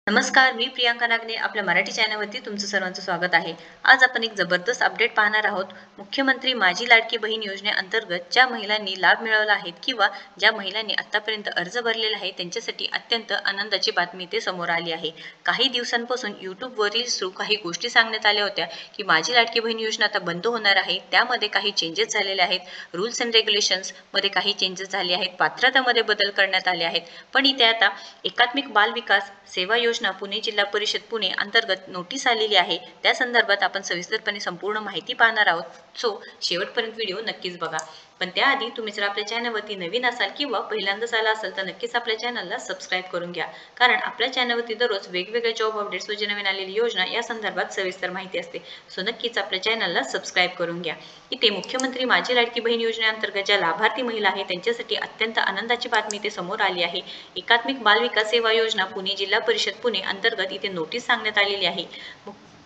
नमस्कार, मी प्रियांका नागने आपल्या मराठी चॅनलवरती तुमचं सर्वांचं स्वागत आहे। आज आपण एक जबरदस्त अपडेट पाहणार आहोत। मुख्यमंत्री माझी लाडकी बहीण योजनेअंतर्गत ज्या महिलांनी लाभ मिळवला आहे किंवा ज्या महिलांनी आतापर्यंत अर्ज भरलेला आहे त्यांच्यासाठी अत्यंत आनंदाची बातमी ते समोर आली आहे। काही दिवसांपासून यूट्यूबवरील थ्रू काही गोष्टी सांगण्यात आल्या होत्या की माझी लाडकी बहीण योजना आता बंद होणार आहे। त्यामध्ये काही चेंजेस झालेले आहेत, रूल्स अँड रेग्युलेशन्स मध्ये काही चेंजेस झाले आहेत, पात्रतामध्ये बदल करण्यात आले आहेत। पण इथे आता एकात्मिक बाल विकास सेवा योजना पुणे जिल्हा परिषद पुणे अंतर्गत नोटीस आलेली आहे। त्या संदर्भात आपण सविस्तरपणे संपूर्ण माहिती पाहणार आहोत। सो शेवटपर्यंत व्हिडिओ नक्कीच बघा। पण त्याआधी तुम्ही जर आपल्या चॅनलवरती नवीन असाल किंवा पहिल्यांदाच आला असाल तर नक्कीच आपल्या चॅनलला सबस्क्राईब करून घ्या, कारण आपल्या चॅनलवरती दररोज वेगवेगळ्या जॉब अपडेट्स व जी नवीन आलेली योजना या संदर्भात सविस्तर माहिती असते। सो नक्कीच आपल्या चॅनलला सबस्क्राईब करून घ्या। इथे मुख्यमंत्री माझी लाडकी बहीण योजनेअंतर्गत ज्या लाभार्थी महिला आहेत त्यांच्यासाठी अत्यंत आनंदाची बातमी ते समोर आली आहे। एकात्मिक बाल विकास सेवा योजना पुणे जिल्हा परिषद पुणे अंतर्गत इथे नोटीस सांगण्यात आलेली आहे।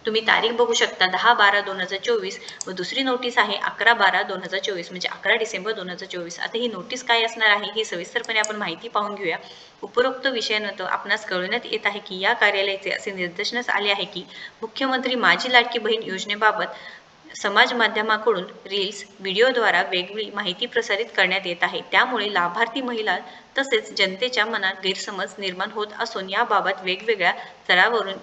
तुम्ही तारीख बघू शकता 10/12/2024 व दुसरी नोटीस आहे 11/12/2024 म्हणजे 11 डिसेंबर 2024। आता ही नोटीस काय असणार आहे ही सविस्तरपणे आपण माहिती पाहून घेऊया। उपरोक्त विषयानंतर आपणास कळविण्यात येत आहे की या कार्यालयाचे असे निर्देशनास आले आहे की मुख्यमंत्री माझी लाडकी बहीण योजनेबाबत समाज माध्यमाकडून रील्स व्हिडिओद्वारा वेगळी माहिती प्रसारित करण्यात येत आहे। त्यामुळे लाभार्थी महिला तसेच जनतेच्या मनात गैरसमज निर्माण होत असून याबाबत वेगवेगळ्या स्तरावरून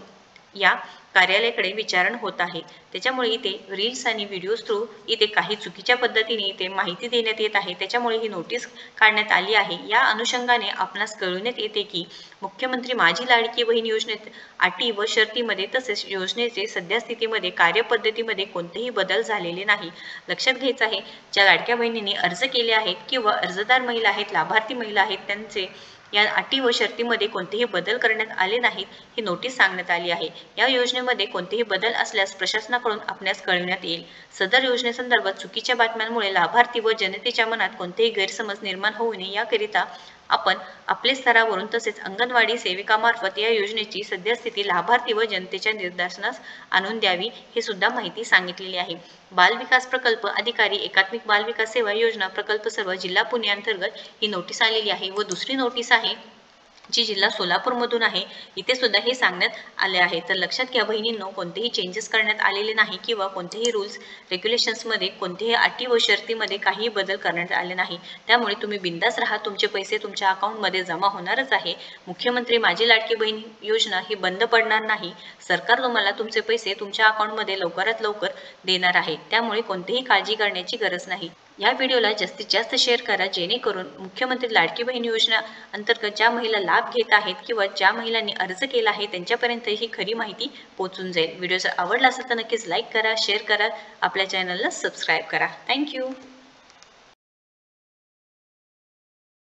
या कार्यालयाकडे विचारणा होत आहे। त्याच्यामुळे इथे रील्स आणि व्हिडिओज थ्रू इथे काही चुकीच्या पद्धतीने इथे माहिती देण्यात येत आहे। त्याच्यामुळे ही नोटीस काढण्यात आली आहे। या अनुषंगाने आपणास कळविण्यात येते की मुख्यमंत्री माझी लाडकी बहीण योजनेत अटी व शर्तीमध्ये तसेच योजनेचे सद्यस्थितीमध्ये कार्यपद्धतीमध्ये कोणतेही बदल झालेले नाही। लक्षात घ्यायचं आहे, ज्या लाडक्या बहिणींनी अर्ज केले आहेत किंवा अर्जदार महिला आहेत, लाभार्थी महिला आहेत, त्यांचे या अटी व शर्तीमध्ये कोणतेही बदल करण्यात आले नाहीत ही नोटीस सांगण्यात आली आहे। या योजनेमध्ये कोणतेही बदल असल्यास प्रशासनाकडून आपणास कळविण्यात येईल। सदर योजनेसंदर्भात चुकीच्या बातम्यांमुळे लाभार्थी व जनतेच्या मनात कोणतेही गैरसमज निर्माण होऊ नये याकरिता आपण आपल्या स्तरावरून तसेच अंगणवाडी सेविकामार्फत या योजनेची सद्यस्थिती लाभार्थी व जनतेच्या निदर्शनास आणून द्यावी हे सुद्धा माहिती सांगितलेली आहे। बाल विकास प्रकल्प अधिकारी एकात्मिक बाल विकास सेवा योजना प्रकल्प सर्व जिल्हा पुणे अंतर्गत ही नोटीस आलेली आहे व दुसरी नोटीस आहे जी जिल्हा सोलापूर मधून आहे। इथे सुद्धा हे सांगण्यात आले आहे। तर लक्षात घ्या बहिणींनो, कोणतेही चेंजेस करण्यात आलेले नाही किंवा कोणतेही रूल्स रेग्युलेशन्स मध्ये कोणतेही अटी व शर्तीमध्ये काही बदल करण्यात आले नाही। त्यामुळे तुम्ही बिंदास राहा, तुमचे पैसे तुमच्या अकाउंटमध्ये जमा होणारच आहे। मुख्यमंत्री माझी लाडकी बहीण योजना ही बंद पडणार नाही। सरकार तुम्हाला तुमचे पैसे तुमच्या अकाउंटमध्ये लवकरात लवकर देणार आहे। त्यामुळे कोणतीही काळजी करण्याची गरज नाही। या व्हिडिओला जास्तीत जास्त शेअर करा, जेणेकरून मुख्यमंत्री लाडकी बहीण योजना अंतर्गत ज्या महिला लाभ घेत आहेत किंवा ज्या महिलांनी अर्ज केला आहे त्यांच्यापर्यंत ही खरी माहिती पोहोचून जाईल। व्हिडिओ जर आवडला असेल तर नक्कीच लाईक करा, शेअर करा, आपल्या चॅनलला सबस्क्राईब करा। थँक्यू।